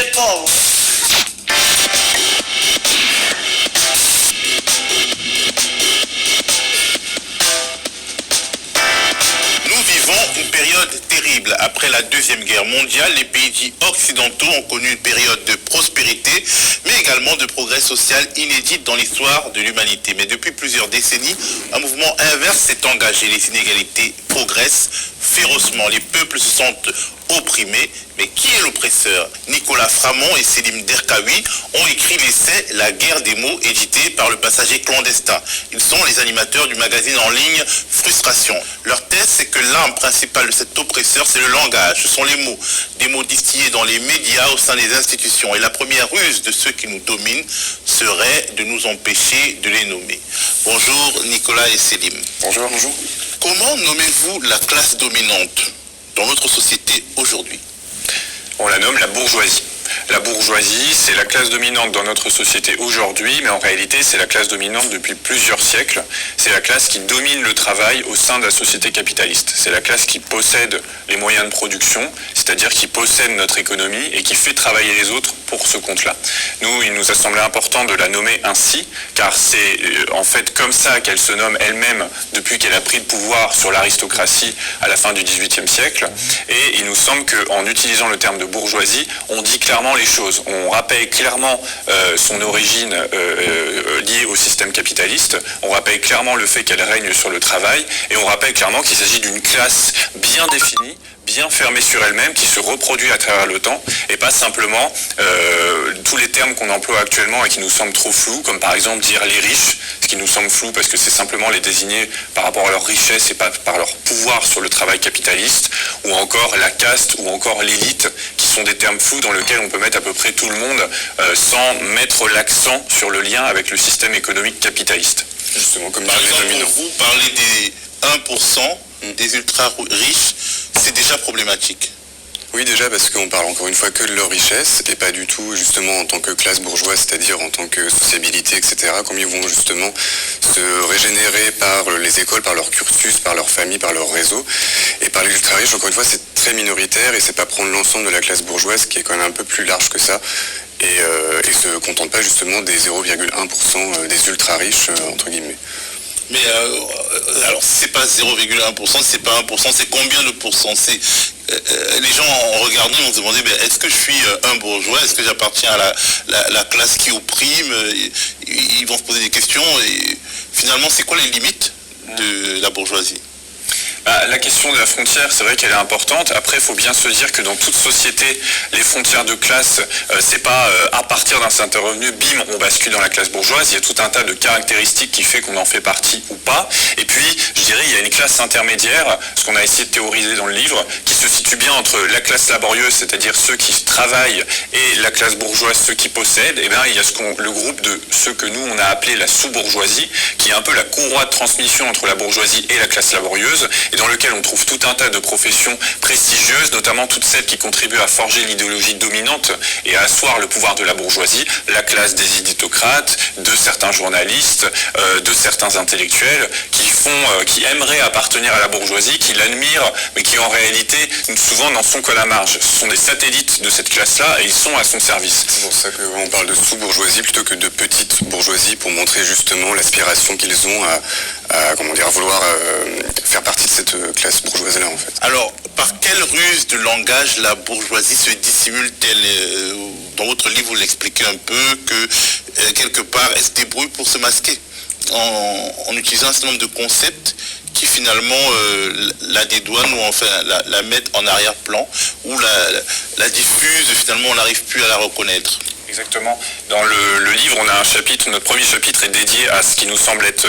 les pauvres. Nous vivons une période terrible. Après la Deuxième Guerre mondiale, les pays dits occidentaux ont connu une période de prospérité, mais également de progrès social inédit dans l'histoire de l'humanité. Mais depuis plusieurs décennies, un mouvement inverse s'est engagé. Les inégalités progressent férocement. Les peuples se sentent opprimés. Mais qui est l'oppresseur? Nicolas Framont et Selim Derkaoui ont écrit l'essai La guerre des mots, édité par Le Passager clandestin. Ils sont les animateurs du magazine en ligne Frustration. Leur thèse, c'est que l'arme principale de cet oppresseur, c'est le langage. Ce sont les mots. Des mots distillés dans les médias au sein des institutions. Et la première ruse de ceux qui nous dominent serait de nous empêcher de les nommer. Bonjour Nicolas et Selim. Bonjour, bonjour. Comment nommez-vous la classe dominante dans notre société aujourd'hui? On la nomme la bourgeoisie. La bourgeoisie, c'est la classe dominante dans notre société aujourd'hui, mais en réalité, c'est la classe dominante depuis plusieurs siècles. C'est la classe qui domine le travail au sein de la société capitaliste. C'est la classe qui possède les moyens de production, c'est-à-dire qui possède notre économie et qui fait travailler les autres pour ce compte-là. Nous, il nous a semblé important de la nommer ainsi, car c'est en fait comme ça qu'elle se nomme elle-même depuis qu'elle a pris le pouvoir sur l'aristocratie à la fin du XVIIIe siècle. Et il nous semble qu'en utilisant le terme de bourgeoisie, on dit clairement les choses. On rappelle clairement son origine liée au système capitaliste, on rappelle clairement le fait qu'elle règne sur le travail, et on rappelle clairement qu'il s'agit d'une classe bien définie, bien fermée sur elle-même, qui se reproduit à travers le temps, et pas simplement tous les termes qu'on emploie actuellement et qui nous semblent trop flous, comme par exemple dire les riches, ce qui nous semble flou parce que c'est simplement les désigner par rapport à leur richesse et pas par leur pouvoir sur le travail capitaliste, ou encore la caste, ou encore l'élite, qui sont des termes flous dans lesquels on peut mettre à peu près tout le monde sans mettre l'accent sur le lien avec le système économique capitaliste. Justement, comme par les exemple, dominants. vous parlez des 1% des ultra riches, c'est déjà problématique. Oui, déjà parce qu'on parle encore une fois que de leur richesse et pas du tout justement en tant que classe bourgeoise, c'est-à-dire en tant que sociabilité, etc. Comme ils vont justement se régénérer par les écoles, par leur cursus, par leur famille, par leur réseau. Et par les ultra-riches, encore une fois, c'est très minoritaire et c'est pas prendre l'ensemble de la classe bourgeoise qui est quand même un peu plus large que ça. Et se contente pas justement des 0,1% des ultra-riches, entre guillemets. Mais alors, c'est pas 0,1%, c'est pas 1%, c'est combien de pourcents? Les gens, en regardant, vont se demander, est-ce que je suis un bourgeois? Est-ce que j'appartiens à la classe qui opprime? Ils vont se poser des questions. Et finalement, c'est quoi les limites de la bourgeoisie? La question de la frontière, c'est vrai qu'elle est importante. Après, il faut bien se dire que dans toute société, les frontières de classe, c'est pas à partir d'un certain revenu, bim, on bascule dans la classe bourgeoise. Il y a tout un tas de caractéristiques qui fait qu'on en fait partie ou pas. Et puis, je dirais, il y a une classe intermédiaire, ce qu'on a essayé de théoriser dans le livre, qui se situe bien entre la classe laborieuse, c'est-à-dire ceux qui travaillent, et la classe bourgeoise, ceux qui possèdent. Et bien, il y a le groupe de ceux que nous, on a appelé la sous-bourgeoisie, qui est un peu la courroie de transmission entre la bourgeoisie et la classe laborieuse, et dans lequel on trouve tout un tas de professions prestigieuses, notamment toutes celles qui contribuent à forger l'idéologie dominante et à asseoir le pouvoir de la bourgeoisie, la classe des éditocrates, de certains journalistes, de certains intellectuels qui aimeraient appartenir à la bourgeoisie, qui l'admirent, mais qui en réalité souvent n'en sont qu'à la marge. Ce sont des satellites de cette classe-là et ils sont à son service. C'est pour ça qu'on parle de sous-bourgeoisie plutôt que de petite bourgeoisie pour montrer justement l'aspiration qu'ils ont à vouloir faire partie de cette classe bourgeoise-là en fait. Alors, par quelle ruse de langage la bourgeoisie se dissimule-t-elle? Dans votre livre, vous l'expliquez un peu que quelque part, elle se débrouille pour se masquer en utilisant un certain nombre de concepts qui finalement la dédouanent ou enfin la mettent en arrière-plan ou la diffusent, finalement on n'arrive plus à la reconnaître. Exactement. Dans le livre, on a un chapitre, notre premier chapitre est dédié à ce qui nous semble être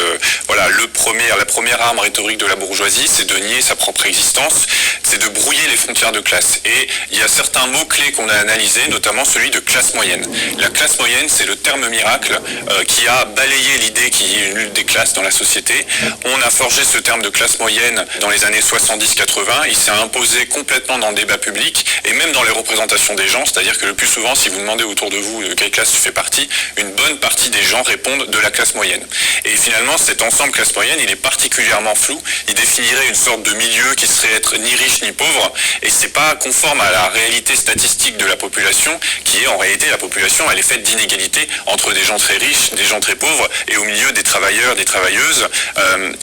la première arme rhétorique de la bourgeoisie, c'est de nier sa propre existence, c'est de brouiller les frontières de classe. Et il y a certains mots-clés qu'on a analysés, notamment celui de classe moyenne. La classe moyenne, c'est le terme miracle qui a balayé l'idée qu'il y ait une lutte des classes dans la société. On a forgé ce terme de classe moyenne dans les années 70-80, il s'est imposé complètement dans le débat public et même dans les représentations des gens, c'est-à-dire que le plus souvent, si vous demandez autour de vous vous, de quelle classe tu fais partie, une bonne partie des gens répondent de la classe moyenne. Et finalement, cet ensemble classe moyenne, il est particulièrement flou. Il définirait une sorte de milieu qui serait être ni riche ni pauvre, et c'est pas conforme à la réalité statistique de la population, qui est en réalité, la population, elle est faite d'inégalités entre des gens très riches, des gens très pauvres, et au milieu des travailleurs, des travailleuses,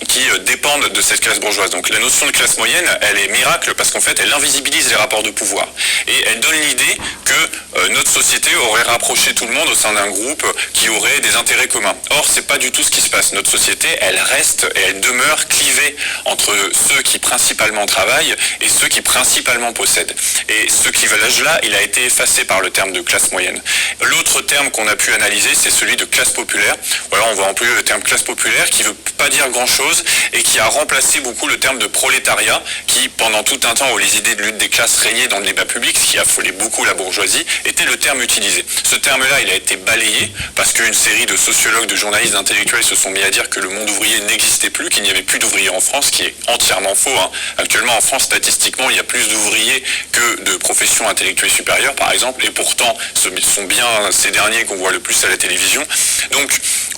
qui dépendent de cette classe bourgeoise. Donc la notion de classe moyenne, elle est miracle, parce qu'en fait, elle invisibilise les rapports de pouvoir. Et elle donne l'idée que notre société aurait rapproché tout le monde au sein d'un groupe qui aurait des intérêts communs. Or, c'est pas du tout ce qui se passe. Notre société, elle reste et elle demeure clivée entre ceux qui principalement travaillent et ceux qui principalement possèdent. Et ce clivage-là, il a été effacé par le terme de classe moyenne. L'autre terme qu'on a pu analyser, c'est celui de classe populaire. Voilà, on va employer le terme classe populaire qui veut pas dire grand-chose et qui a remplacé beaucoup le terme de prolétariat qui, pendant tout un temps où les idées de lutte des classes régnaient dans le débat public, ce qui affolait beaucoup la bourgeoisie, était le terme utilisé. Ce terme-là, il a été balayé parce qu'une série de sociologues, de journalistes, d'intellectuels se sont mis à dire que le monde ouvrier n'existait plus, qu'il n'y avait plus d'ouvriers en France, ce qui est entièrement faux. Actuellement, en France, statistiquement, il y a plus d'ouvriers que de professions intellectuelles supérieures, par exemple, et pourtant, ce sont bien ces derniers qu'on voit le plus à la télévision. Donc,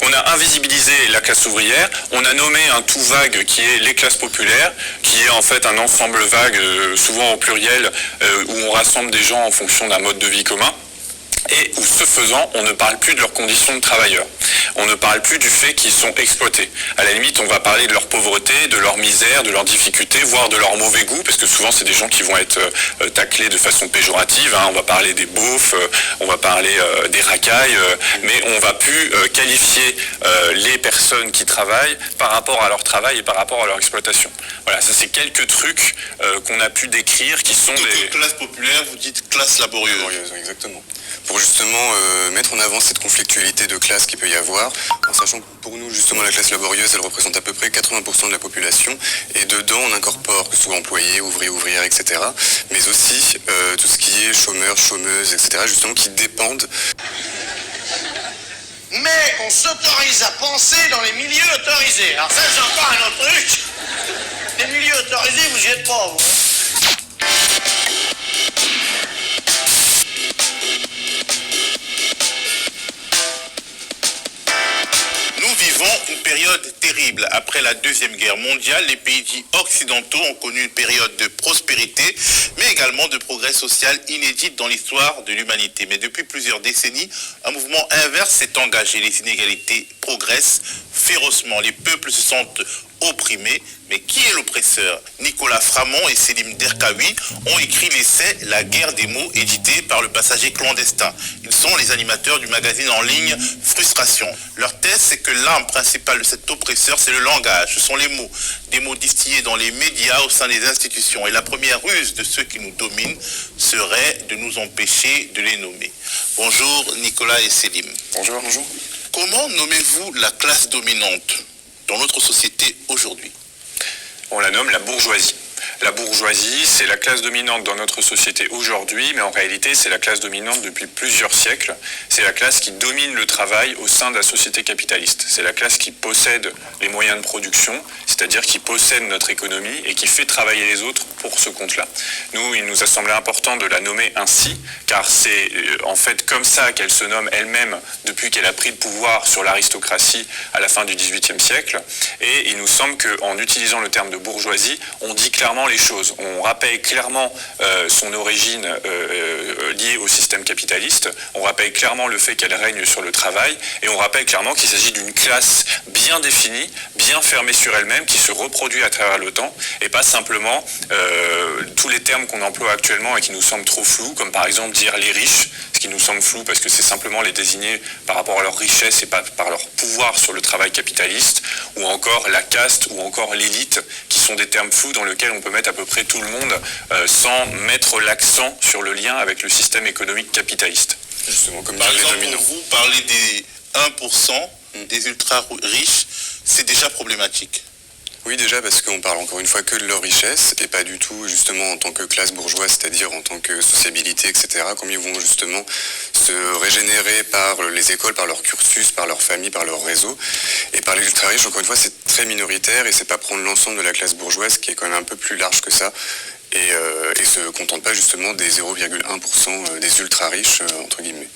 on a invisibilisé la classe ouvrière, on a nommé un tout vague qui est les classes populaires, qui est en fait un ensemble vague, souvent au pluriel, où on rassemble des gens en fonction d'un mode de vie commun. Et où, ce faisant, on ne parle plus de leurs conditions de travailleurs. On ne parle plus du fait qu'ils sont exploités. À la limite, on va parler de leur pauvreté, de leur misère, de leurs difficultés, voire de leur mauvais goût, parce que souvent, c'est des gens qui vont être taclés de façon péjorative. On va parler des beaufs, on va parler des racailles, mais on ne va plus qualifier les personnes qui travaillent par rapport à leur travail et par rapport à leur exploitation. Voilà, ça c'est quelques trucs qu'on a pu décrire qui sont des... Classe populaire, vous dites classe laborieuse. Laborieuse, exactement. Pour justement mettre en avant cette conflictualité de classe qu'il peut y avoir, en sachant que pour nous justement la classe laborieuse elle représente à peu près 80% de la population et dedans on incorpore que ce soit employés, ouvriers, ouvrières, etc. Mais aussi tout ce qui est chômeurs, chômeuses, etc. justement qui dépendent. Mais on s'autorise à penser dans les milieux autorisés. Alors ça c'est encore un autre truc. Les milieux autorisés vous y êtes pas vous. Nous vivons une période terrible. Après la Deuxième Guerre mondiale, les pays dits occidentaux ont connu une période de prospérité, mais également de progrès social inédit dans l'histoire de l'humanité. Mais depuis plusieurs décennies, un mouvement inverse s'est engagé. Les inégalités progressent férocement. Les peuples se sentent opprimés. Mais qui est l'oppresseur? Nicolas Framont et Selim Derkaoui ont écrit l'essai « La guerre des mots » édité par Le Passager clandestin. Ils sont les animateurs du magazine en ligne Frustration. Leur thèse, c'est que l'arme principale de cet oppresseur, c'est le langage. Ce sont les mots. Des mots distillés dans les médias au sein des institutions. Et la première ruse de ceux qui nous dominent serait de nous empêcher de les nommer. Bonjour Nicolas et Selim. Bonjour, bonjour. Comment nommez-vous la classe dominante dans notre société aujourd'hui? On la nomme la bourgeoisie. La bourgeoisie, c'est la classe dominante dans notre société aujourd'hui, mais en réalité, c'est la classe dominante depuis plusieurs siècles. C'est la classe qui domine le travail au sein de la société capitaliste. C'est la classe qui possède les moyens de production, c'est-à-dire qui possède notre économie et qui fait travailler les autres pour ce compte-là. Nous, il nous a semblé important de la nommer ainsi, car c'est en fait comme ça qu'elle se nomme elle-même depuis qu'elle a pris le pouvoir sur l'aristocratie à la fin du XVIIIe siècle. Et il nous semble qu'en utilisant le terme de bourgeoisie, on dit clairement les choses. On rappelle clairement son origine liée au système capitaliste, on rappelle clairement le fait qu'elle règne sur le travail, et on rappelle clairement qu'il s'agit d'une classe bien définie, bien fermée sur elle-même, qui se reproduit à travers le temps, et pas simplement tous les termes qu'on emploie actuellement et qui nous semblent trop flous, comme par exemple dire les riches, ce qui nous semble flou parce que c'est simplement les désigner par rapport à leur richesse et pas par leur pouvoir sur le travail capitaliste, ou encore la caste, ou encore l'élite, qui sont des termes flous dans lesquels on peut mettre à peu près tout le monde sans mettre l'accent sur le lien avec le système économique capitaliste. Justement, comme par dire exemple, les dominants. vous parlez des 1% des ultra riches, c'est déjà problématique. Oui, déjà parce qu'on parle encore une fois que de leur richesse et pas du tout justement en tant que classe bourgeoise, c'est-à-dire en tant que sociabilité, etc. Comme ils vont justement se régénérer par les écoles, par leur cursus, par leur famille, par leur réseau. Et par les ultra riches, encore une fois, c'est très minoritaire et c'est pas prendre l'ensemble de la classe bourgeoise qui est quand même un peu plus large que ça. Et se contente pas justement des 0,1% des ultra riches, entre guillemets.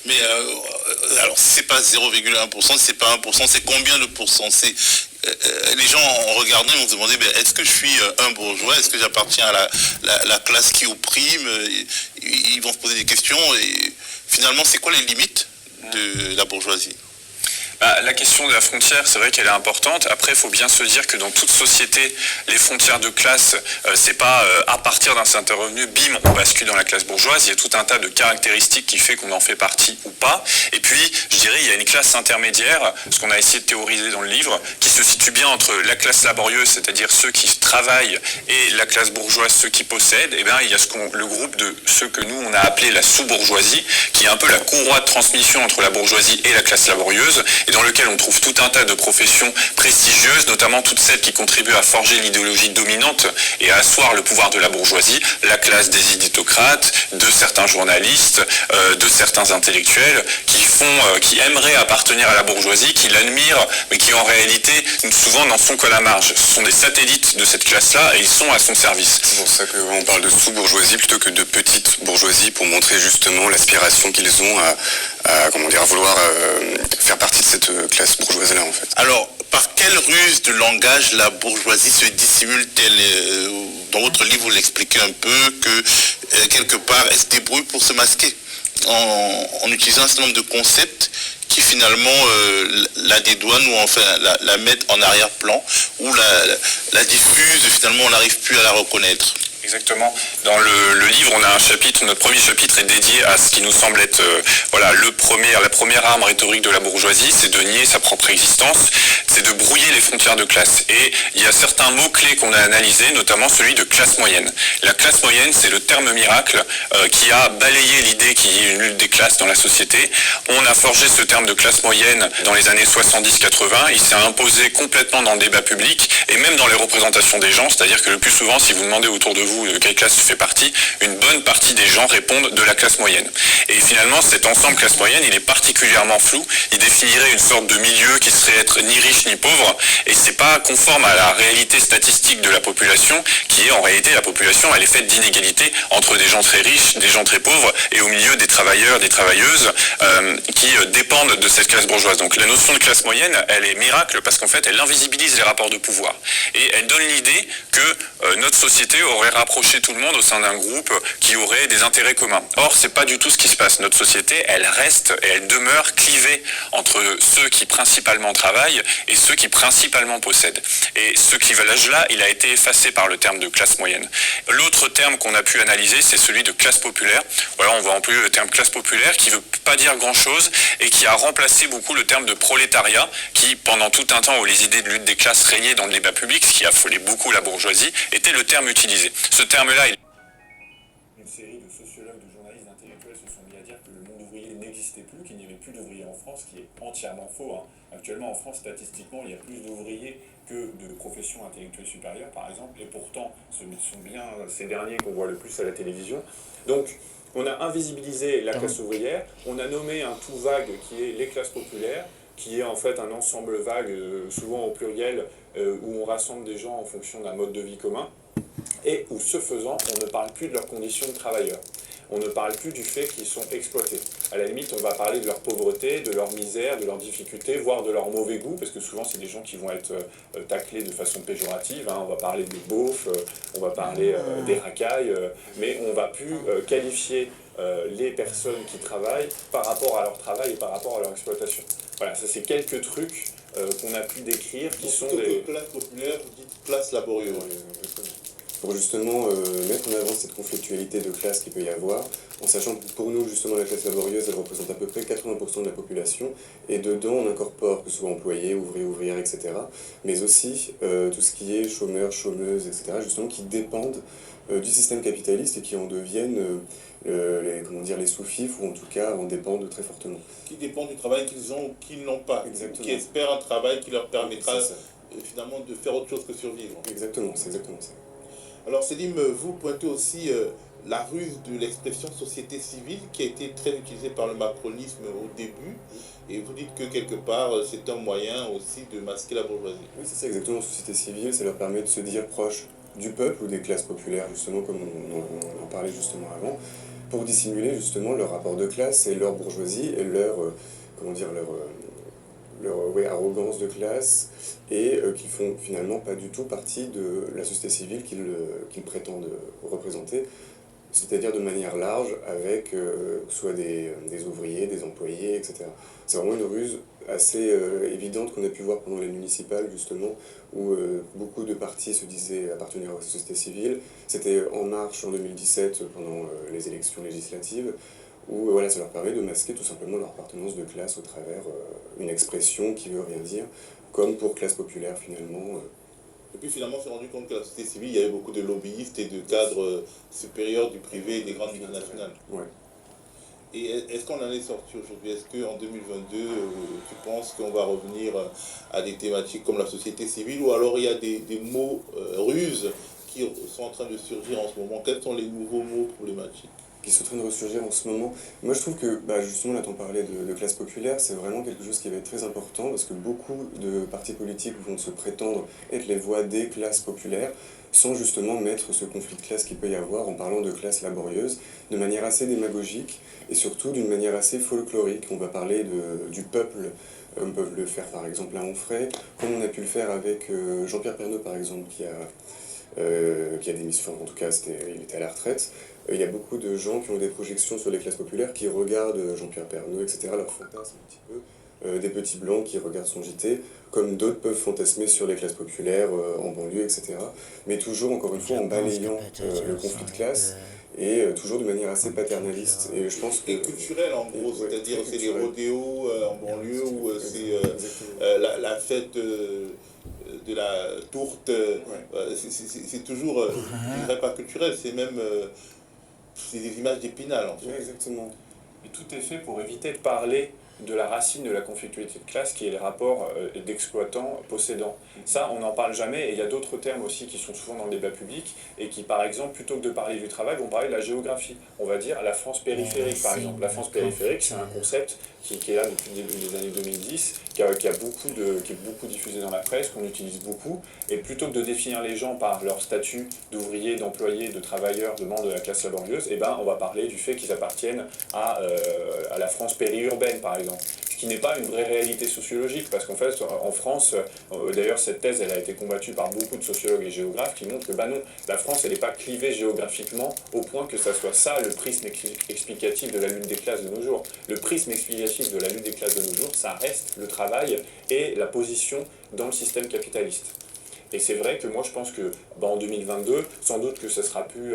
Mais alors, si c'est pas 0,1%, si c'est pas 1%, c'est combien de pourcents? Les gens, en regardant, ils vont se demander, ben, est-ce que je suis un bourgeois? Est-ce que j'appartiens à la classe qui opprime? Ils vont se poser des questions. Et finalement, c'est quoi les limites de la bourgeoisie? La question de la frontière, c'est vrai qu'elle est importante. Après, il faut bien se dire que dans toute société, les frontières de classe, c'est pas à partir d'un certain revenu, bim, on bascule dans la classe bourgeoise. Il y a tout un tas de caractéristiques qui fait qu'on en fait partie ou pas. Et puis, je dirais, il y a une classe intermédiaire, ce qu'on a essayé de théoriser dans le livre, qui se situe bien entre la classe laborieuse, c'est-à-dire ceux qui travaillent, et la classe bourgeoise, ceux qui possèdent. Et bien, il y a le groupe de ceux que nous, on a appelé la sous-bourgeoisie, qui est un peu la courroie de transmission entre la bourgeoisie et la classe laborieuse, et dans lequel on trouve tout un tas de professions prestigieuses, notamment toutes celles qui contribuent à forger l'idéologie dominante et à asseoir le pouvoir de la bourgeoisie, la classe des éditocrates, de certains journalistes, de certains intellectuels qui aimeraient appartenir à la bourgeoisie, qui l'admirent, mais qui en réalité souvent n'en sont qu'à la marge. Ce sont des satellites de cette classe-là et ils sont à son service. C'est pour ça qu'on parle de sous-bourgeoisie plutôt que de petite bourgeoisie, pour montrer justement l'aspiration qu'ils ont à vouloir faire partie de cette classe bourgeoise-là, en fait. Alors, par quelle ruse de langage la bourgeoisie se dissimule-t-elle? Dans votre livre, vous l'expliquez un peu que, quelque part, elle se débrouille pour se masquer en utilisant un certain nombre de concepts qui finalement la dédouanent ou enfin la mettent en arrière-plan, ou la diffusent, finalement on n'arrive plus à la reconnaître. Exactement. Dans le livre, on a un chapitre, notre premier chapitre est dédié à ce qui nous semble être la première arme rhétorique de la bourgeoisie, c'est de nier sa propre existence, c'est de brouiller les frontières de classe. Et il y a certains mots-clés qu'on a analysés, notamment celui de classe moyenne. La classe moyenne, c'est le terme miracle qui a balayé l'idée qu'il y ait une lutte des classes dans la société. On a forgé ce terme de classe moyenne dans les années 70-80, il s'est imposé complètement dans le débat public et même dans les représentations des gens, c'est-à-dire que le plus souvent, si vous demandez autour de vous de quelle classe tu fais partie, une bonne partie des gens répondent de la classe moyenne. Et finalement, cet ensemble classe moyenne, il est particulièrement flou. Il définirait une sorte de milieu qui serait être ni riche ni pauvre, et c'est pas conforme à la réalité statistique de la population, qui est en réalité la population, elle est faite d'inégalités entre des gens très riches, des gens très pauvres, et au milieu des travailleurs, des travailleuses qui dépendent de cette classe bourgeoise. Donc la notion de classe moyenne, elle est miracle parce qu'en fait, elle invisibilise les rapports de pouvoir. Et elle donne l'idée que notre société aurait rapproché tout le monde au sein d'un groupe qui aurait des intérêts communs. Or, c'est pas du tout ce qui se passe. Notre société, elle reste et elle demeure clivée entre ceux qui principalement travaillent et ceux qui principalement possèdent. Et ce clivage-là, il a été effacé par le terme de classe moyenne. L'autre terme qu'on a pu analyser, c'est celui de classe populaire. Voilà, on va employer le terme classe populaire qui veut pas dire grand-chose et qui a remplacé beaucoup le terme de prolétariat qui, pendant tout un temps où les idées de lutte des classes régnaient dans le débat public, ce qui affolait beaucoup la bourgeoisie, était le terme utilisé. Ce terme-là, une série de sociologues, de journalistes, d'intellectuels se sont mis à dire que le monde ouvrier n'existait plus, qu'il n'y avait plus d'ouvriers en France, ce qui est entièrement faux. Actuellement, en France, statistiquement, il y a plus d'ouvriers que de professions intellectuelles supérieures, par exemple, et pourtant, ce sont bien ces derniers qu'on voit le plus à la télévision. Donc, on a invisibilisé la classe ouvrière, on a nommé un tout vague qui est les classes populaires, qui est en fait un ensemble vague, souvent au pluriel, où on rassemble des gens en fonction d'un mode de vie commun, et où, ce faisant, on ne parle plus de leurs conditions de travailleurs. On ne parle plus du fait qu'ils sont exploités. À la limite, on va parler de leur pauvreté, de leur misère, de leurs difficultés, voire de leur mauvais goût, parce que souvent, c'est des gens qui vont être taclés de façon péjorative. On va parler des beaufs, on va parler des racailles, mais on ne va plus qualifier les personnes qui travaillent par rapport à leur travail et par rapport à leur exploitation. Voilà, ça c'est quelques trucs qu'on a pu décrire qui sont des... classe populaire, vous dites classe laborieuse. Pour justement mettre en avant cette conflictualité de classe qu'il peut y avoir, en sachant que pour nous, justement, la classe laborieuse, elle représente à peu près 80% de la population, et dedans, on incorpore que ce soit employés, ouvriers, ouvrières, etc., mais aussi tout ce qui est chômeurs, chômeuses, etc., justement, qui dépendent du système capitaliste et qui en deviennent les sous-fifres, ou en tout cas en dépendent très fortement. Qui dépendent du travail qu'ils ont ou qu'ils n'ont pas. Exactement. Qui espèrent un travail qui leur permettra finalement de faire autre chose que survivre. Exactement, c'est exactement ça. Alors Selim, vous pointez aussi la ruse de l'expression société civile qui a été très utilisée par le macronisme au début, et vous dites que quelque part c'est un moyen aussi de masquer la bourgeoisie. Oui, c'est ça exactement, société civile, ça leur permet de se dire proche du peuple ou des classes populaires, justement, comme on en parlait justement avant, pour dissimuler justement leur rapport de classe et leur bourgeoisie et leur, arrogance de classe, et qui font finalement pas du tout partie de la société civile qu'ils prétendent représenter, c'est-à-dire de manière large avec soit des ouvriers, des employés, etc. C'est vraiment une ruse assez évidente qu'on a pu voir pendant les municipales justement, où beaucoup de partis se disaient appartenir à la société civile. C'était En Marche en 2017 pendant les élections législatives, où voilà, ça leur permet de masquer tout simplement leur appartenance de classe au travers une expression qui veut rien dire, comme pour classe populaire finalement. Et puis finalement, on s'est rendu compte que la société civile, il y avait beaucoup de lobbyistes et de cadres supérieurs du privé et des grandes multinationales. Ouais. Et est-ce qu'on en est sorti aujourd'hui? Est-ce qu'en 2022, tu penses qu'on va revenir à des thématiques comme la société civile, ou alors il y a des mots ruses qui sont en train de surgir en ce moment? Quels sont les nouveaux mots problématiques Qui sont en train de ressurgir en ce moment? Moi je trouve que, justement là t'en parlais de classe populaire, c'est vraiment quelque chose qui va être très important, parce que beaucoup de partis politiques vont se prétendre être les voix des classes populaires, sans justement mettre ce conflit de classe qu'il peut y avoir en parlant de classe laborieuse, de manière assez démagogique, et surtout d'une manière assez folklorique. On va parler du peuple, comme peuvent le faire par exemple à Onfray, comme on a pu le faire avec Jean-Pierre Pernaut par exemple, qui a démissionné, enfin, en tout cas il était à la retraite. Il y a beaucoup de gens qui ont des projections sur les classes populaires, qui regardent Jean-Pierre Pernaut, etc., leur fantasme un petit peu, des petits blancs qui regardent son JT, comme d'autres peuvent fantasmer sur les classes populaires en banlieue, etc. Mais toujours, encore une fois, en balayant le conflit de classe, et toujours de manière assez paternaliste. Et je pense que... Et culturel en gros, ouais, c'est-à-dire c'est les culturel. rodéos en banlieue, ou c'est la fête de la tourte. C'est toujours, je dirais pas culturel, c'est même c'est des images d'Épinal en fait. Ouais, exactement. Et tout est fait pour éviter de parler de la racine de la conflictualité de classe, qui est les rapports d'exploitants-possédants. Ça, on n'en parle jamais, et il y a d'autres termes aussi qui sont souvent dans le débat public, et qui, par exemple, plutôt que de parler du travail, vont parler de la géographie. On va dire la France périphérique, par exemple. La France périphérique, c'est un concept qui est là depuis le début des années 2010, qui est beaucoup diffusé dans la presse, qu'on utilise beaucoup, et plutôt que de définir les gens par leur statut d'ouvrier, d'employé, de travailleur, de membre de la classe laborieuse, on va parler du fait qu'ils appartiennent à la France périurbaine, par exemple. Ce qui n'est pas une vraie réalité sociologique, parce qu'en fait, en France, d'ailleurs cette thèse, elle a été combattue par beaucoup de sociologues et géographes qui montrent que non, la France, elle n'est pas clivée géographiquement au point que ça soit ça le prisme explicatif de la lutte des classes de nos jours. Le prisme explicatif de la lutte des classes de nos jours, ça reste le travail et la position dans le système capitaliste. Et c'est vrai que moi je pense que en 2022, sans doute que ce sera plus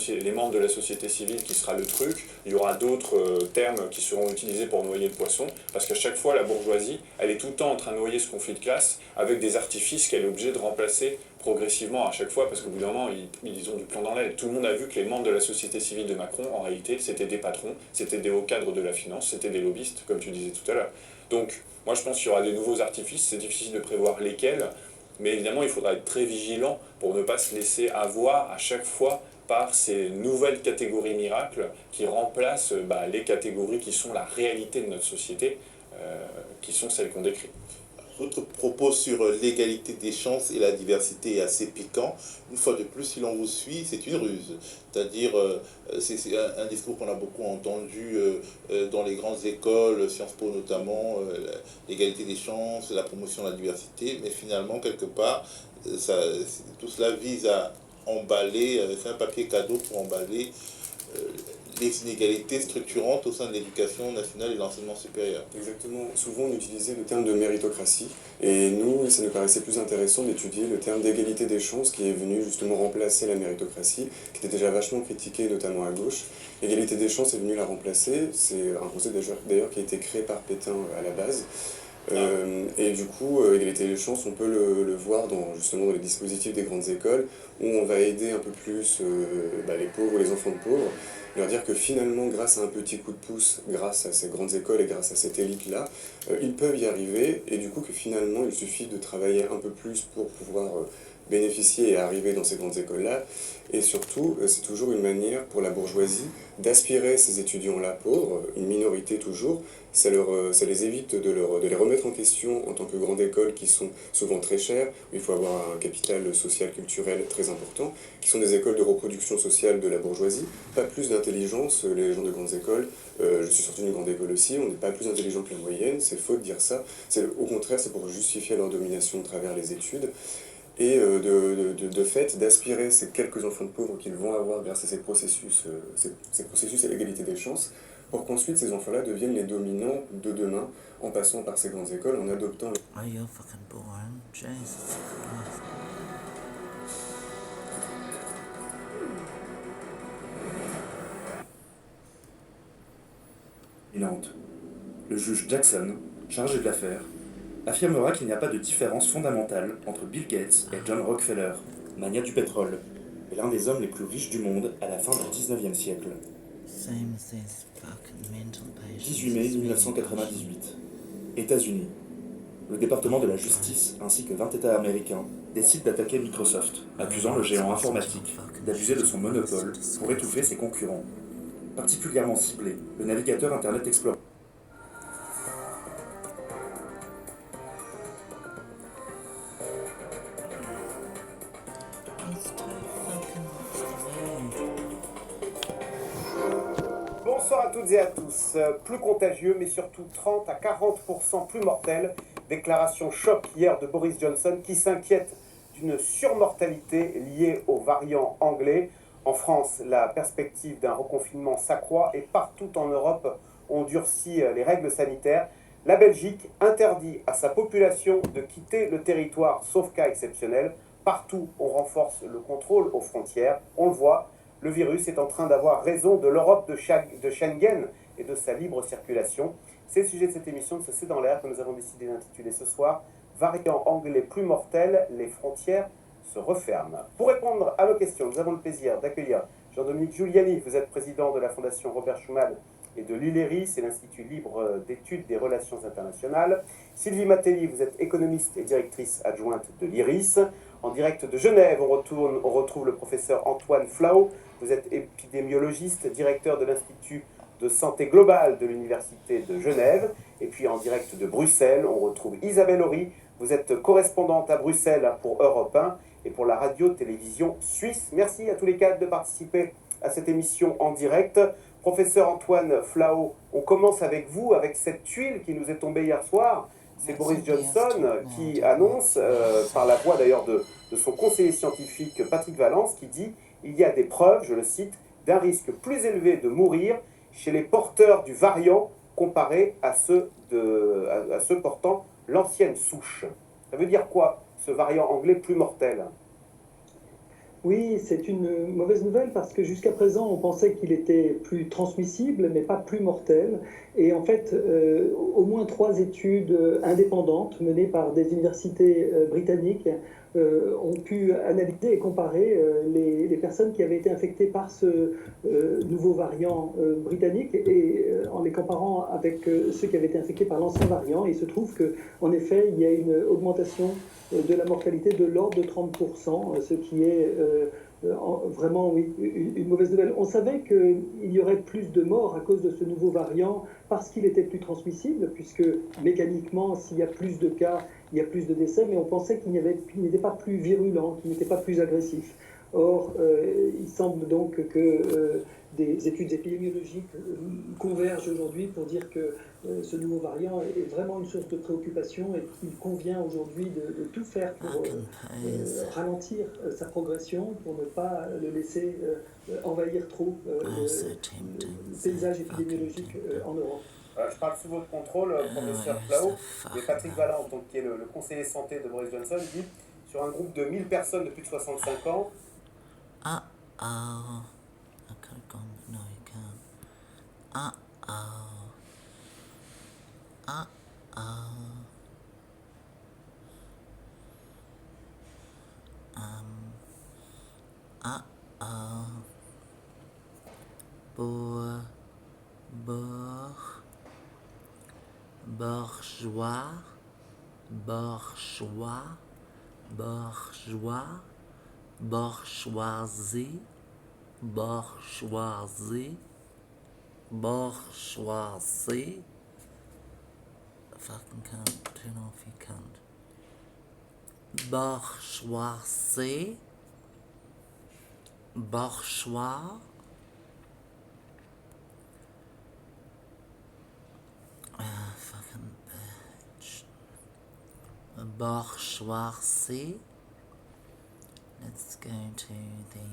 les membres de la société civile qui sera le truc, il y aura d'autres termes qui seront utilisés pour noyer le poisson, parce qu'à chaque fois la bourgeoisie, elle est tout le temps en train de noyer ce conflit de classe avec des artifices qu'elle est obligée de remplacer progressivement à chaque fois, parce qu'au bout d'un moment, ils ont du plomb dans l'aile. Tout le monde a vu que les membres de la société civile de Macron, en réalité, c'était des patrons, c'était des hauts cadres de la finance, c'était des lobbyistes, comme tu disais tout à l'heure. Donc, moi je pense qu'il y aura des nouveaux artifices, c'est difficile de prévoir lesquels, mais évidemment, il faudra être très vigilant pour ne pas se laisser avoir à chaque fois par ces nouvelles catégories miracles qui remplacent les catégories qui sont la réalité de notre société, qui sont celles qu'on décrit. Votre propos sur l'égalité des chances et la diversité est assez piquant. Une fois de plus, si l'on vous suit, c'est une ruse. C'est-à-dire, c'est un discours qu'on a beaucoup entendu dans les grandes écoles, Sciences Po notamment, l'égalité des chances, la promotion de la diversité. Mais finalement, quelque part, tout cela vise à emballer, c'est un papier cadeau pour emballer les inégalités structurantes au sein de l'éducation nationale et de l'enseignement supérieur. Exactement. Souvent on utilisait le terme de méritocratie, et nous, ça nous paraissait plus intéressant d'étudier le terme d'égalité des chances, qui est venu justement remplacer la méritocratie, qui était déjà vachement critiquée, notamment à gauche. L'égalité des chances est venue la remplacer, c'est un concept d'ailleurs qui a été créé par Pétain à la base. Et du coup, égalité des chances, on peut le voir justement dans les dispositifs des grandes écoles, où on va aider un peu plus les pauvres, les enfants de pauvres, leur dire que finalement, grâce à un petit coup de pouce, grâce à ces grandes écoles et grâce à cette élite-là, ils peuvent y arriver, et du coup que finalement, il suffit de travailler un peu plus pour pouvoir bénéficier et arriver dans ces grandes écoles-là. Et surtout, c'est toujours une manière pour la bourgeoisie d'aspirer ces étudiants-là pauvres, une minorité toujours. Ça les évite de les remettre en question en tant que grande école qui sont souvent très chères, où il faut avoir un capital social, culturel très important, qui sont des écoles de reproduction sociale de la bourgeoisie. Pas plus d'intelligence, les gens de grandes écoles. Je suis sorti d'une grande école aussi, on n'est pas plus intelligent que la moyenne, c'est faux de dire ça. Au contraire, c'est pour justifier leur domination à travers les études. Et de fait, d'aspirer ces quelques enfants de pauvres qu'ils vont avoir grâce à ces processus à l'égalité des chances, pour qu'ensuite ces enfants-là deviennent les dominants de demain, en passant par ces grandes écoles, en adoptant... Are you fucking boring? Jesus Christ. Nantes. Le juge Jackson, chargé de l'affaire, affirmera qu'il n'y a pas de différence fondamentale entre Bill Gates et John Rockefeller, magnat du pétrole, et l'un des hommes les plus riches du monde à la fin du 19e siècle. Same as these fucking mental patients. 18 mai 1998. États-Unis. Le département de la justice ainsi que 20 États américains décident d'attaquer Microsoft, accusant le géant informatique d'abuser de son monopole pour étouffer ses concurrents. Particulièrement ciblé, le navigateur Internet Explorer. It's too fucking Bonsoir à toutes et à tous. Plus contagieux, mais surtout 30 à 40% plus mortel. Déclaration choc hier de Boris Johnson qui s'inquiète d'une surmortalité liée aux variants anglais. En France, la perspective d'un reconfinement s'accroît et partout en Europe, on durcit les règles sanitaires. La Belgique interdit à sa population de quitter le territoire, sauf cas exceptionnel. Partout, on renforce le contrôle aux frontières. On le voit, le virus est en train d'avoir raison de l'Europe de Schengen et de sa libre circulation. C'est le sujet de cette émission de Ce C'est dans l'air que nous avons décidé d'intituler ce soir « Variant anglais plus mortel, les frontières se referment ». Pour répondre à nos questions, nous avons le plaisir d'accueillir Jean-Dominique Giuliani. Vous êtes président de la Fondation Robert Schuman et de l'ILERI, c'est l'Institut libre d'études des relations internationales. Sylvie Matelli, vous êtes économiste et directrice adjointe de l'IRIS. En direct de Genève, on retrouve le professeur Antoine Flau. Vous êtes épidémiologiste, directeur de l'Institut de santé globale de l'Université de Genève. Et puis en direct de Bruxelles, on retrouve Isabelle Horry. Vous êtes correspondante à Bruxelles pour Europe 1 et pour la radio-télévision suisse. Merci à tous les quatre de participer à cette émission en direct. Professeur Antoine Flau, on commence avec vous, avec cette tuile qui nous est tombée hier soir. C'est Boris Johnson qui annonce, par la voix d'ailleurs de son conseiller scientifique Patrick Vallance, qui dit « Il y a des preuves, je le cite, d'un risque plus élevé de mourir chez les porteurs du variant comparé à ceux portant l'ancienne souche ». Ça veut dire quoi, ce variant anglais plus mortel ? Oui, c'est une mauvaise nouvelle parce que jusqu'à présent, on pensait qu'il était plus transmissible, mais pas plus mortel. Et en fait, au moins 3 études indépendantes menées par des universités britanniques ont pu analyser et comparer les personnes qui avaient été infectées par ce nouveau variant britannique et en les comparant avec ceux qui avaient été infectés par l'ancien variant. Et il se trouve qu'en effet, il y a une augmentation de la mortalité de l'ordre de 30%, ce qui est vraiment oui, une mauvaise nouvelle. On savait qu'il y aurait plus de morts à cause de ce nouveau variant parce qu'il était plus transmissible, puisque mécaniquement, s'il y a plus de cas, il y a plus de décès, mais on pensait qu'il n'était pas plus virulent, qu'il n'était pas plus agressif. Or, il semble donc que des études épidémiologiques convergent aujourd'hui pour dire que ce nouveau variant est vraiment une source de préoccupation et qu'il convient aujourd'hui de tout faire pour ralentir sa progression, pour ne pas le laisser envahir trop le paysage épidémiologique en Europe. Je parle sous votre contrôle, professeur Flau, et Patrick Vallance, donc, qui est le conseiller santé de Boris Johnson, dit sur un groupe de 1000 personnes de plus de 65 ans. I could have gone, but no, you can't. bourgeois, bourgeoisie, bourgeoisie, bourgeoisie. Fucking cunt, turn off you cunt. Bourgeoisie, bourgeois. Fucking bitch. Bourgeoisie. Let's go to the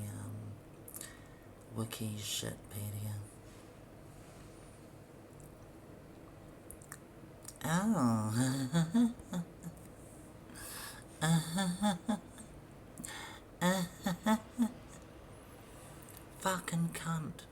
wiki shitpedia. Oh. Fucking cunt.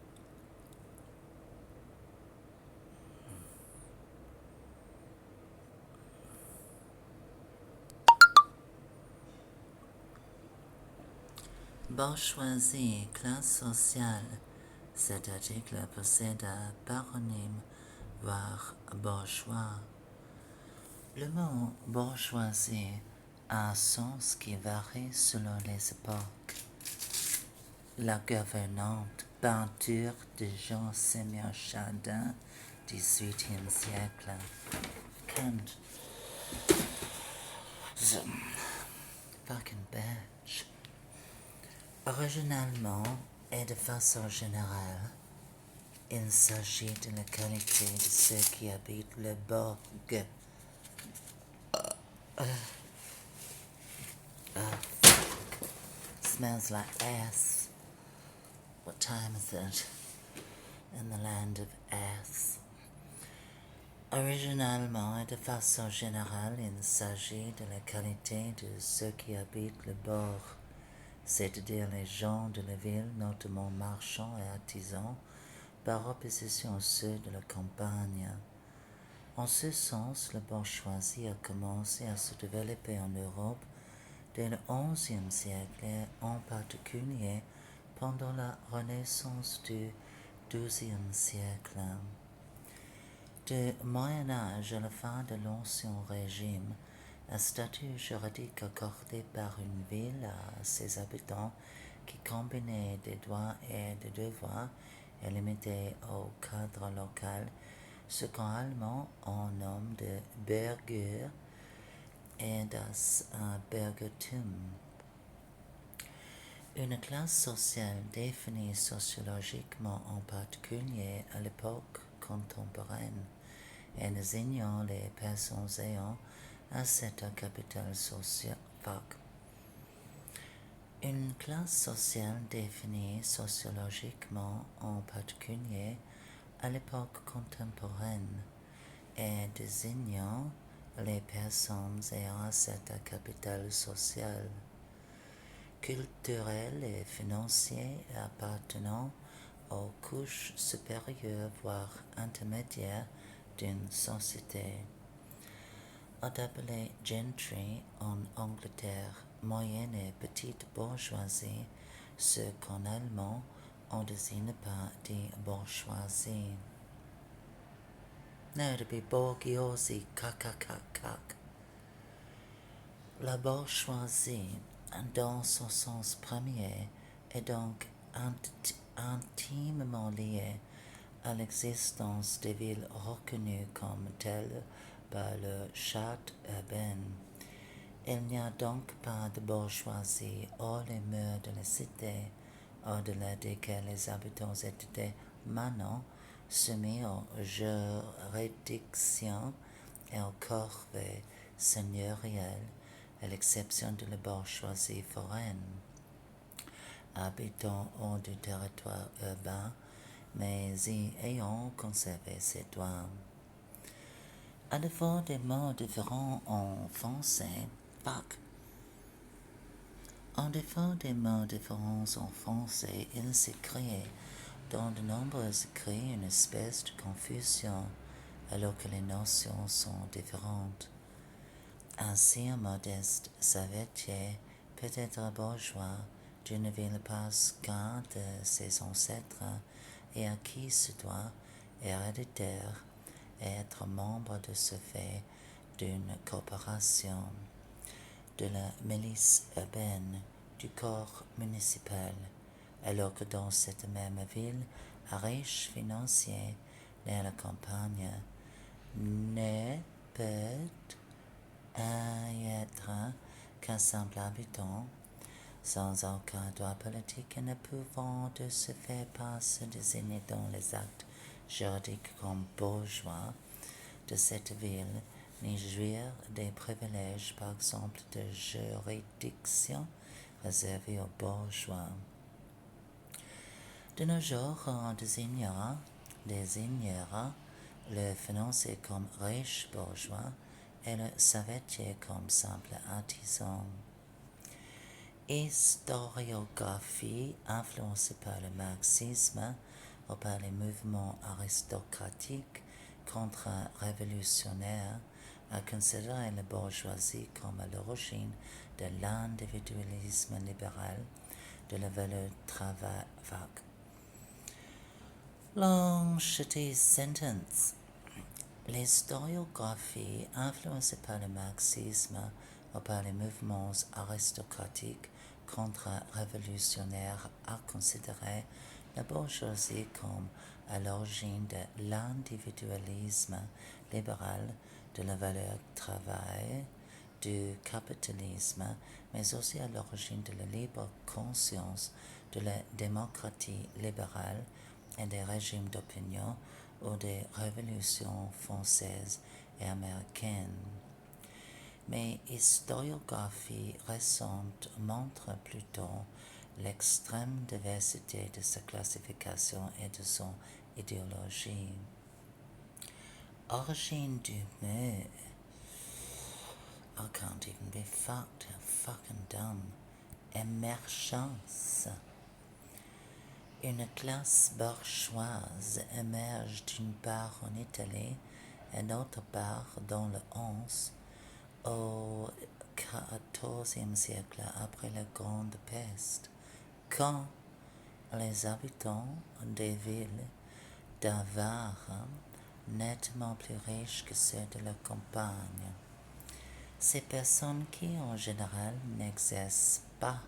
Bourgeoisie, classe sociale. Cet article possède un paronyme, voire bourgeois. Le mot bourgeoisie a un sens qui varie selon les époques. La gouvernante peinture de Jean-Sémion Chardin, 18e siècle. Cunt. Fucking bitch. Originalement et de façon générale, il s'agit de la qualité de ceux qui habitent le bourg. Smells like ass. What time is it? In the land of ass. Originalement et de façon générale, il s'agit de la qualité de ceux qui habitent le bourg, c'est-à-dire les gens de la ville, notamment marchands et artisans, par opposition à ceux de la campagne. En ce sens, la bourgeoisie a commencé à se développer en Europe dès le XIe siècle et en particulier pendant la Renaissance du XIIe siècle. Du Moyen Âge à la fin de l'Ancien Régime, un statut juridique accordé par une ville à ses habitants qui combinait des droits et des devoirs est limité au cadre local, ce qu'en allemand on nomme de Bürger et das Bürgertum. Une classe sociale définie sociologiquement en particulier à l'époque contemporaine et désignant les personnes ayant un certain capital social. Une classe sociale définie sociologiquement en particulier à l'époque contemporaine et désignant les personnes ayant un certain capital social, culturel et financier appartenant aux couches supérieures voire intermédiaires d'une société. On appelait gentry en Angleterre moyenne et petite bourgeoisie, ce qu'en allemand on désigne par die bourgeoisie. No, to be borgiosi, kakakakak. La bourgeoisie, dans son sens premier, est donc intimement liée à l'existence des villes reconnues comme telles par le charte urbain. Il n'y a donc pas de bourgeoisie hors les murs de la cité, au-delà desquels les habitants étaient maintenant soumis aux juridictions et aux corvées seigneuriales, à l'exception de la bourgeoisie foraine, habitant hors du territoire urbain, mais y ayant conservé ses droits. À défaut des mots différents en français, il s'est créé dans de nombreux écrits une espèce de confusion alors que les notions sont différentes. Ainsi, un modeste savetier peut être bourgeois d'une ville parce qu'un de ses ancêtres et à qui ce droit héréditaire et être membre de ce fait d'une corporation. de la milice urbaine du corps municipal, alors que dans cette même ville, un riche financier né à la campagne ne peut y être qu'un simple habitant, sans aucun droit politique et ne pouvant de ce fait pas se désigner dans les actes juridiques comme bourgeois de cette ville, ni jouir des privilèges, par exemple, de juridiction réservés aux bourgeois. De nos jours, on désignera le financier comme riche bourgeois et le savetier comme simple artisan. Historiographie influencée par le marxisme ou par les mouvements aristocratiques contre-révolutionnaires a considéré la bourgeoisie comme à l'origine de l'individualisme libéral, de la valeur travail. Long shitty sentence. L'historiographie influencée par le marxisme ou par les mouvements aristocratiques contre-révolutionnaires a considéré la bourgeoisie comme à l'origine de l'individualisme libéral, de la valeur travail, du capitalisme, mais aussi à l'origine de la libre conscience, de la démocratie libérale et des régimes d'opinion ou des révolutions françaises et américaines. Mais historiographie récente montre plutôt l'extrême diversité de sa classification et de son idéologie. Origine du mot. I can't even be fucked. How fucking dumb. Émergence. Une classe bourgeoise émerge d'une part en Italie et d'autre part dans le 11 au XIVe siècle après la Grande Peste, quand les habitants des villes d'Avare, nettement plus riches que ceux de la campagne, ces personnes qui en général n'exercent pas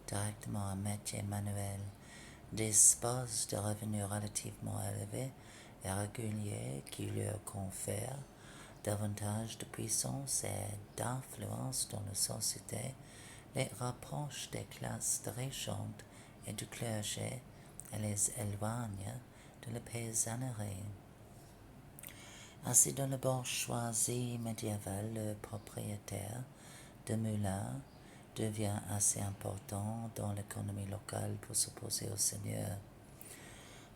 directement un métier manuel, disposent de revenus relativement élevés et réguliers qui leur confèrent davantage de puissance et d'influence dans la société, les rapprochent des classes dirigeantes et du clergé et les éloignent de la paysannerie. Ainsi, dans la bourgeoisie médiévale, le propriétaire de moulins devient assez important dans l'économie locale pour s'opposer au seigneur.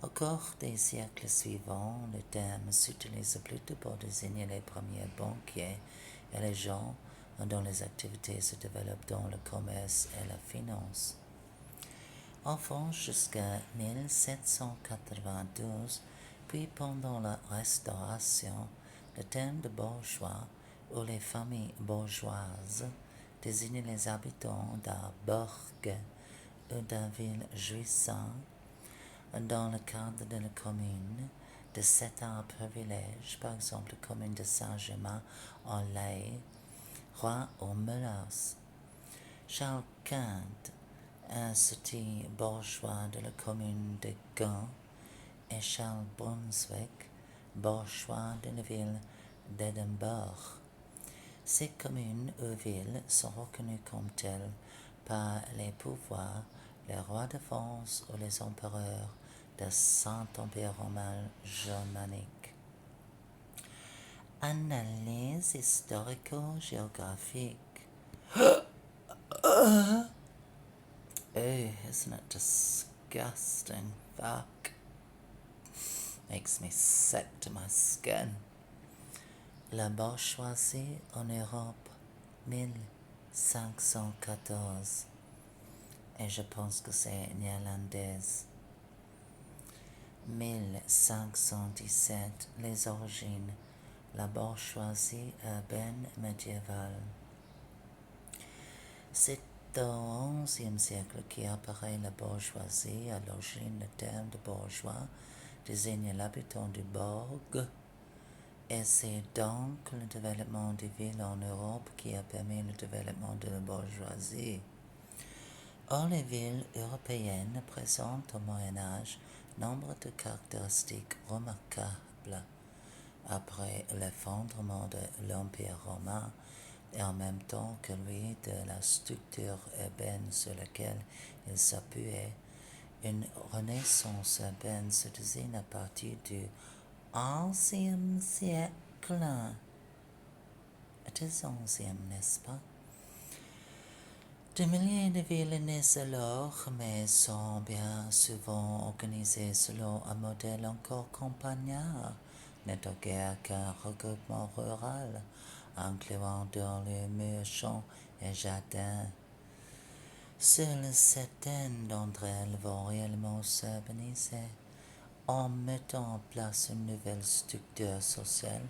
Au cours des siècles suivants, le terme s'utilise plutôt pour désigner les premiers banquiers et les gens dont les activités se développent dans le commerce et la finance. Enfin, jusqu'à 1792, puis pendant la Restauration, le terme de bourgeois ou les familles bourgeoises désigne les habitants d'un bourg ou d'une ville jouissant, dans le cadre de la commune, de certains privilèges, par exemple la commune de Saint-Germain-en-Laye, Roi ou Melas. Charles Quint, un petit bourgeois de la commune de Gand, et Charles Brunswick, bourgeois de la ville d'Édimbourg. Ces communes ou villes sont reconnues comme telles par les pouvoirs, les rois de France ou les empereurs de Saint-Empire romain germanique. Analyse historico-géographique. Oh, isn't it disgusting? Fuck. Makes me sick to my skin. La bourgeoisie en Europe, 1514. Et je pense que c'est néerlandaise. 1517, les origines, la bourgeoisie urbaine médiévale. C'est au XIe siècle qu'apparaît la bourgeoisie. À l'origine, le terme de bourgeois désigne l'habitant du bourg Et c'est donc le développement des villes en Europe qui a permis le développement de la bourgeoisie. Or, les villes européennes présentent au Moyen Âge nombre de caractéristiques remarquables. Après l'effondrement de l'Empire romain et en même temps que lui de la structure urbaine sur laquelle il s'appuyait, une renaissance urbaine se dessine à partir du XIe siècle. It is XIe, n'est-ce pas? Des milliers de villes naissent alors, mais sont bien souvent organisées selon un modèle encore campagnard, n'est au guère qu'un regroupement rural, incluant dans les murs champs et jardins. Seules certaines d'entre elles vont réellement s'urbaniser en mettant en place une nouvelle structure sociale.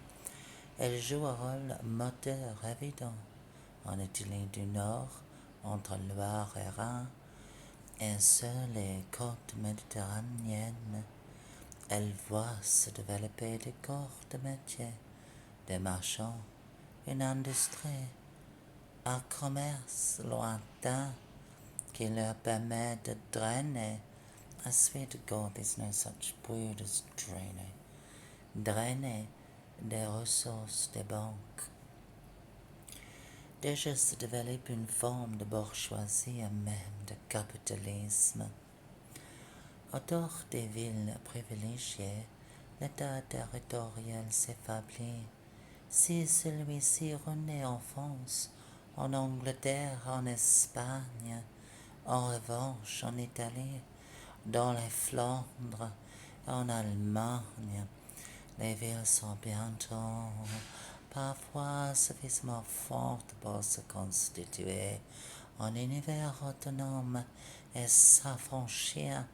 Elles jouent un rôle moteur évident en Italie du Nord, entre Loire et Rhin, et sur les côtes méditerranéennes. Elles voient se développer des corps de métier, des marchands, une industrie, un commerce lointain qui leur permet de drainer. I swear to God, there's no such word as drainer des ressources des banques. Déjà se développe une forme de bourgeoisie et même de capitalisme. Autour des villes privilégiées, l'État territorial s'affaiblit. Si celui-ci renaît en France, en Angleterre, en Espagne, en revanche en Italie, dans les Flandres, en Allemagne, les villes sont bientôt parfois suffisamment fortes pour se constituer en univers autonome et s'affranchir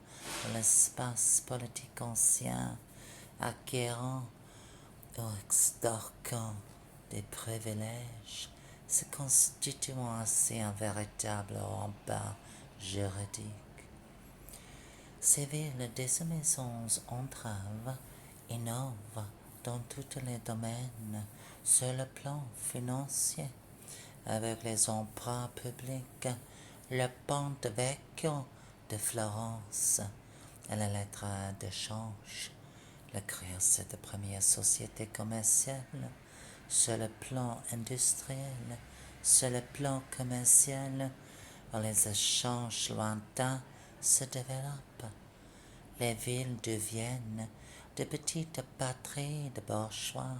de l'espace politique ancien, acquérant ou extorquant des privilèges, se constituant ainsi un véritable rempart juridique. Ces villes désormais sans entrave innovent dans tous les domaines sur le plan financier, avec les emprunts publics, le Ponte Vecchio de Florence et la lettre de change, la création de premières sociétés commerciales. Sur le plan industriel, sur le plan commercial, les échanges lointains se développent. Les villes deviennent de petites patries de bourgeois.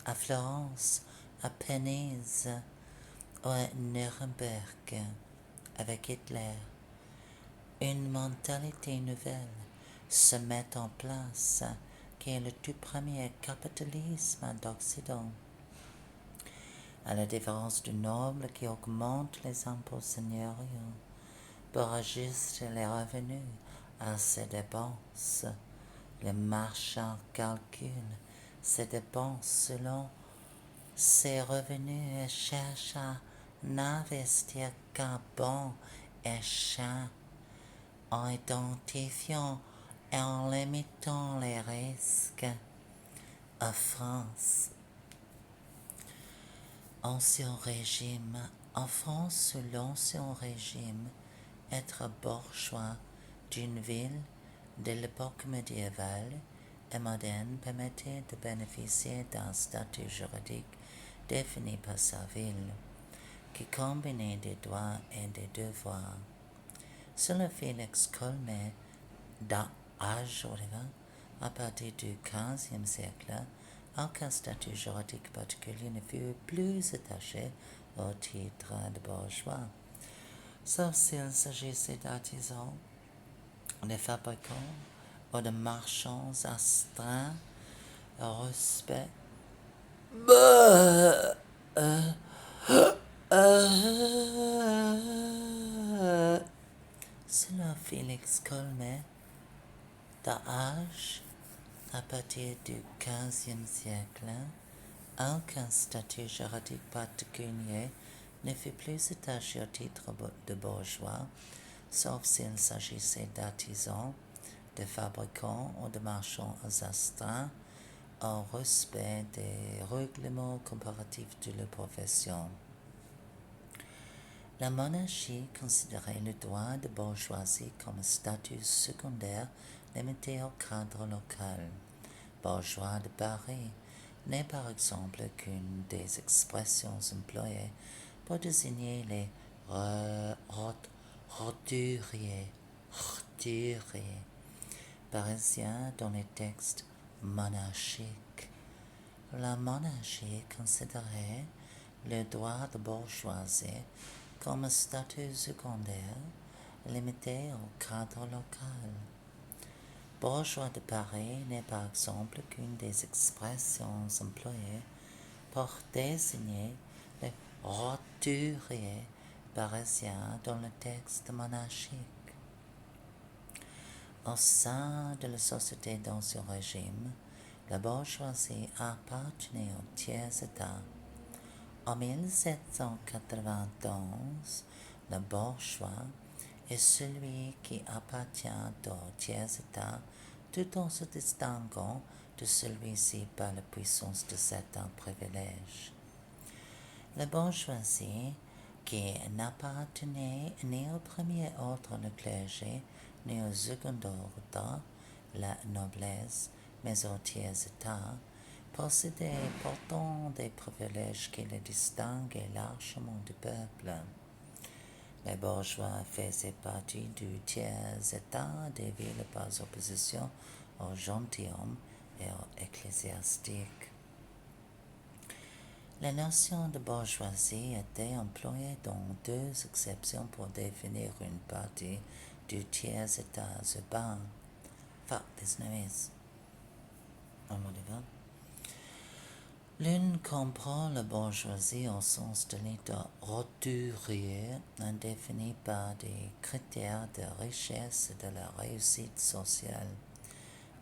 À Florence, à Venise ou à Nuremberg, avec Hitler, une mentalité nouvelle se met en place qui est le tout premier capitalisme d'Occident. À la différence du noble qui augmente les impôts seigneuriaux pour ajuster les revenus à ses dépenses, le marchand calcule ses dépenses selon ses revenus et cherche à n'investir qu'un bon échange en identifiant et en limitant les risques. En France, en France, sous l'Ancien Régime, être bourgeois d'une ville de l'époque médiévale et moderne permettait de bénéficier d'un statut juridique défini par sa ville, qui combinait des droits et des devoirs. Selon Félix Colmet, d'âge à partir du XVe siècle, aucun statut juridique particulier ne fut plus attaché au titre de bourgeois, sauf s'il s'agissait d'artisans, de fabricants ou de marchands astreints au respect. Selon Félix Colmet, d'âge à partir du XVe siècle, aucun statut juridique particulier ne fut plus attaché au titre de bourgeois, sauf s'il s'agissait d'artisans, de fabricants ou de marchands astreints au respect des règlements comparatifs de la profession. La monarchie considérait le droit de bourgeoisie comme un statut secondaire limité au cadre local. Bourgeois de Paris n'est par exemple qu'une des expressions employées pour désigner les roturiers parisiens dans les textes monarchiques. La monarchie considérait le droit de bourgeoisie comme un statut secondaire limité au cadre local. Bourgeois de Paris n'est par exemple qu'une des expressions employées pour désigner les roturiers parisiens dans le texte monarchique. Au sein de la société d'Ancien Régime, la bourgeoisie appartenait au tiers-état. En 1791, le bourgeois est celui qui appartient au tiers-état tout en se distinguant de celui-ci par la puissance de certains privilèges. La bourgeoisie, qui n'appartenait ni au premier ordre, le clergé, ni au second ordre, la noblesse, mais au tiers-état, possédait pourtant des privilèges qui le distinguaient largement du peuple. Les bourgeois faisaient partie du tiers-état des villes par opposition aux gentilshommes et aux ecclésiastiques. La notion de bourgeoisie était employée dans deux exceptions pour définir une partie du tiers-état urbain. Fuck business. L'une comprend la bourgeoisie au sens de l'état roturier, indéfini par des critères de richesse et de la réussite sociale.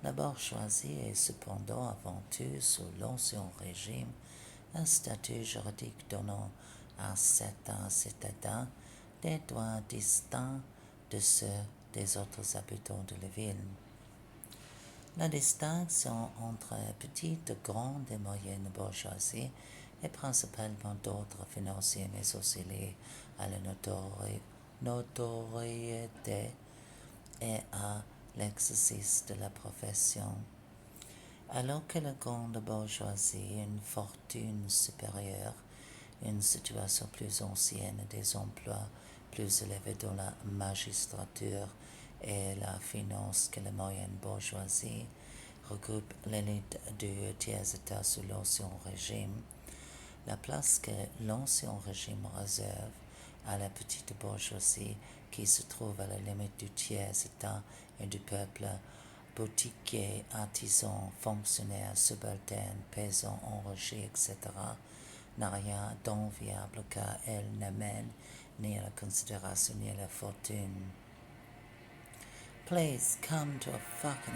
La bourgeoisie est cependant avant tout, sous l'Ancien Régime, un statut juridique donnant à certains citadins des droits distincts de ceux des autres habitants de la ville. La distinction entre petite, grande et moyenne bourgeoisie est principalement d'ordre financier, mais aussi liée à la notoriété et à l'exercice de la profession. Alors que la grande bourgeoisie a une fortune supérieure, une situation plus ancienne, des emplois plus élevés dans la magistrature et la finance que la moyenne bourgeoisie, regroupe l'élite du tiers-état sous l'Ancien Régime. La place que l'Ancien Régime réserve à la petite bourgeoisie qui se trouve à la limite du tiers-état et du peuple, boutiquiers, artisans, fonctionnaires, subalternes, paysans, enrichis, etc., n'a rien d'enviable car elle n'amène ni à la considération ni à la fortune. Please come to a fucking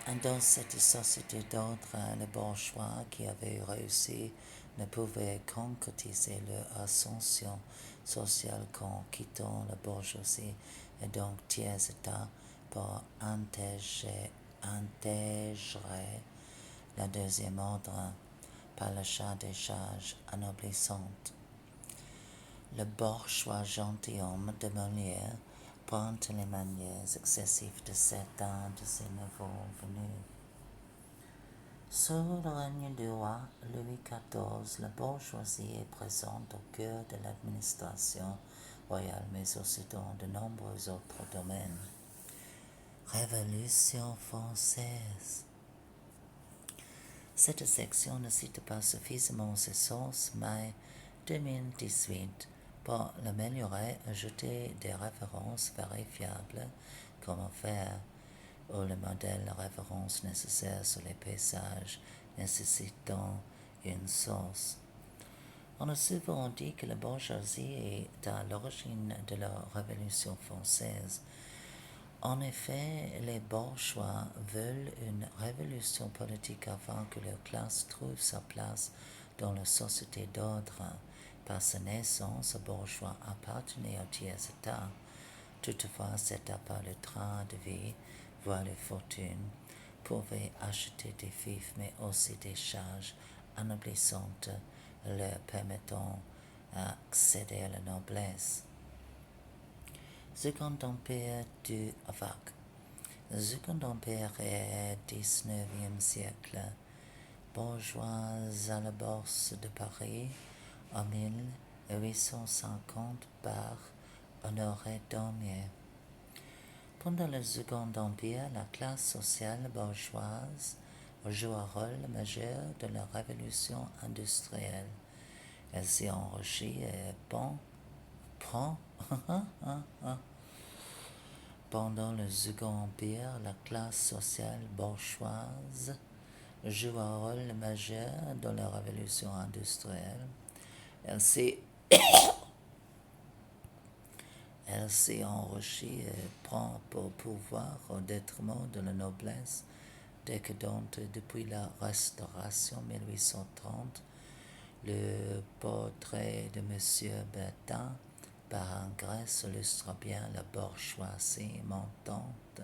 end. Dans cette société d'ordre, les bourgeois qui avaient réussi ne pouvaient concrétiser leur ascension sociale qu'en quittant la bourgeoisie et donc tiers-état pour intégrer la deuxième ordre par l'achat des charges annoblissantes. Le bourgeois gentilhomme de Molière pointe les manières excessives de certains de ces nouveaux venus. Sous le règne du roi Louis XIV, la bourgeoisie est présente au cœur de l'administration royale, mais aussi dans de nombreux autres domaines. Révolution française. Cette section ne cite pas suffisamment ses sources, mais 2018, pour l'améliorer, ajouter des références vérifiables, comment faire, ou le modèle de référence nécessaire sur les paysages nécessitant une source. On a souvent dit que la bourgeoisie est à l'origine de la Révolution française. En effet, les bourgeois veulent une révolution politique afin que leur classe trouve sa place dans la société d'ordre. Par sa naissance, le bourgeois appartenait au tiers-état. Toutefois, c'est à part le train de vie, voire les fortunes, pouvaient acheter des vivres mais aussi des charges enoblissantes leur permettant d'accéder à la noblesse. Second Empire du Le Second Empire est 19e siècle. Bourgeoise à la Bourse de Paris en 1850 par Honoré Daumier. Pendant le Second Empire, la classe sociale bourgeoise joue un rôle majeur dans la révolution industrielle. Elle s'y enrichit et prend Pendant le Second Empire, la classe sociale bourgeoise joue un rôle majeur dans la révolution industrielle. Elle s'y enrichit et prend pour pouvoir au détriment de la noblesse décadente depuis la Restauration 1830. Le portrait de M. Bertin par Ingres illustre bien la bourgeoisie montante,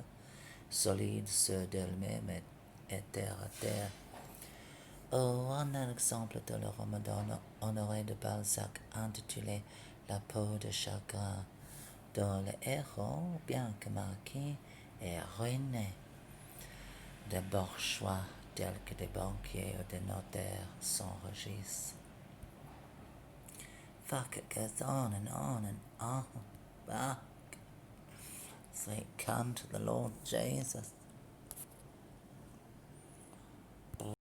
solide sur d'elle-même et terre à terre. Un exemple de le roman d'Honoré de Balzac intitulé La peau de chagrin, dont le héros, bien que marquis, est ruiné. Des bourgeois tels que des banquiers ou des notaires s'enrichissent. Fuck, it goes on and on and on. Fuck. Say, come to the Lord Jesus.